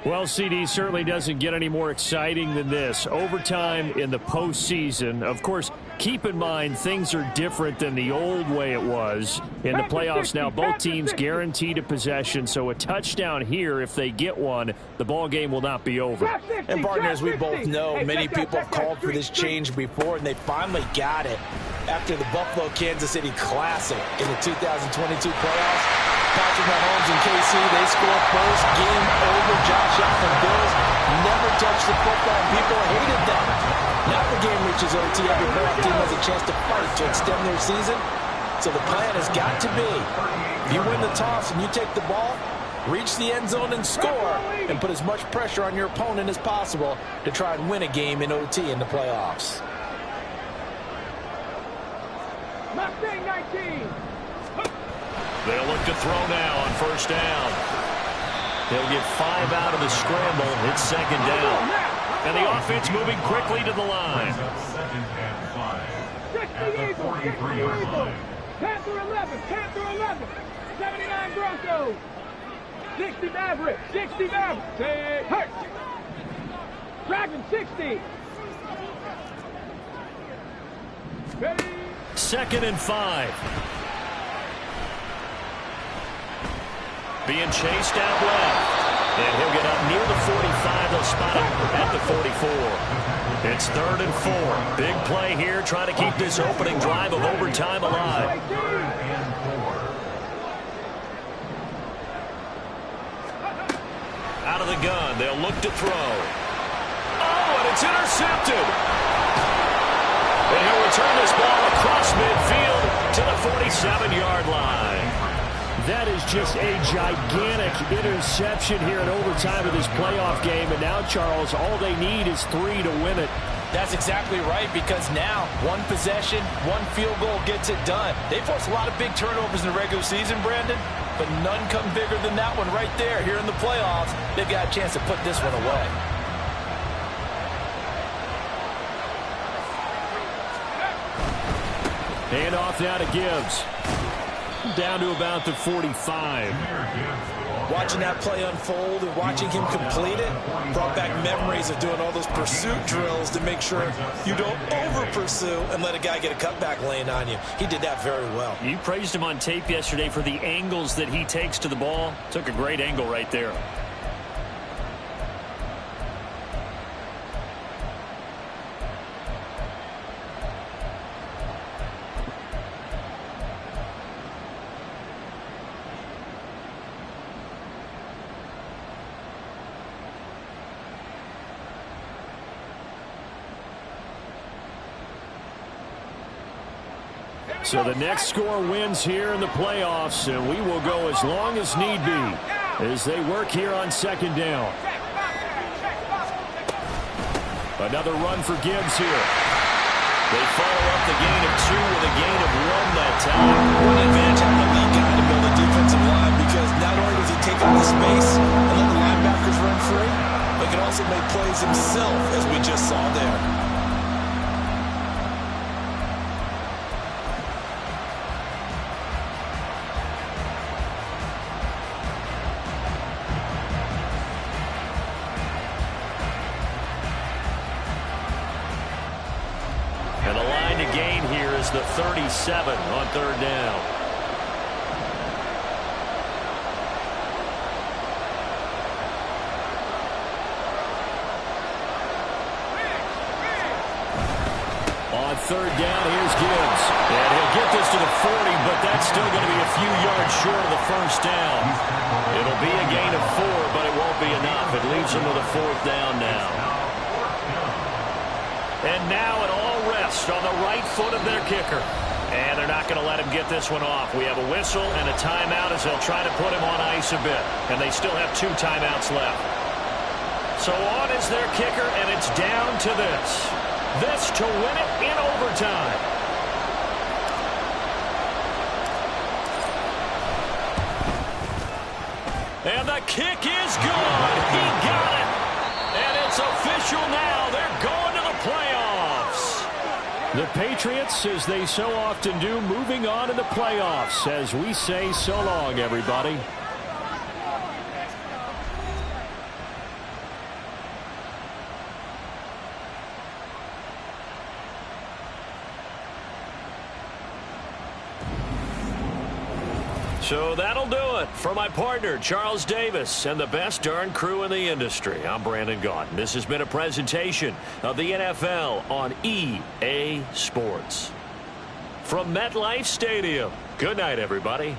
Well, CD certainly doesn't get any more exciting than this. Overtime in the postseason. Of course, keep in mind things are different than the old way it was. In the playoffs now, both teams guaranteed a possession, so a touchdown here, if they get one, the ball game will not be over. And partners, we both know many people have called for this change before, and they finally got it after the Buffalo-Kansas City Classic in the 2022 playoffs. Patrick Mahomes and KC, they score first game over. Josh Allen Bills never touched the football, and people hated them. Now the game reaches OT, every playoff team has a chance to fight to extend their season. So the plan has got to be, if you win the toss and you take the ball, reach the end zone and score, and put as much pressure on your opponent as possible to try and win a game in OT in the playoffs. Mustang 14. They'll look to throw now on first down. They'll get 5 out of the scramble. It's second down. And the offense moving quickly to the line. Second and 5. 60 Eagles, 60 Eagles. Panther 11, Panther 11. 79 Broncos. 60 Maverick, 60 Maverick. Say hurt. Dragon 60. Ready. Second and 5. Being chased out left. And he'll get up near the 45. They'll spot him at the 44. It's third and 4. Big play here, trying to keep this opening drive of overtime alive. Out of the gun, they'll look to throw. Oh, and it's intercepted. And he'll return this ball across midfield to the 47-yard line. That is just a gigantic interception here in overtime of this playoff game. And now, Charles, all they need is 3 to win it. That's exactly right, because now one possession, one field goal gets it done. They force a lot of big turnovers in the regular season, Brandon, but none come bigger than that one right there. Here in the playoffs, they've got a chance to put this one away. Hand off now to Gibbs. Down to about the 45. Watching that play unfold and watching him complete it brought back memories of doing all those pursuit drills to make sure you don't over-pursue and let a guy get a cutback lane on you. He did that very well. You praised him on tape yesterday for the angles that he takes to the ball. Took a great angle right there. So the next score wins here in the playoffs, and we will go as long as need be as they work here on second down. Another run for Gibbs here. They follow up the gain of 2 with a gain of 1 that time. One advantage having a lead guy to build a defensive line, because not only does he take up the space and let the linebackers run free, but can also make plays himself, as we just saw there. And the line to gain here is the 37 on third down. On third down, here's Gibbs. And he'll get this to the 40, but that's still going to be a few yards short of the first down. It'll be a gain of 4, but it won't be enough. It leaves them with a 4th down now. And now it all rests on the right foot of their kicker. And they're not going to let him get this one off. We have a whistle and a timeout as they'll try to put him on ice a bit. And they still have 2 timeouts left. So on is their kicker, and it's down to this. This to win it in overtime. And the kick is good. He got it. And it's official now. They're going to the playoffs. The Patriots, as they so often do, moving on in the playoffs as we say so long, everybody. So that'll do it for my partner, Charles Davis, and the best darn crew in the industry. I'm Brandon Gaudin. This has been a presentation of the NFL on EA Sports. From MetLife Stadium, good night, everybody.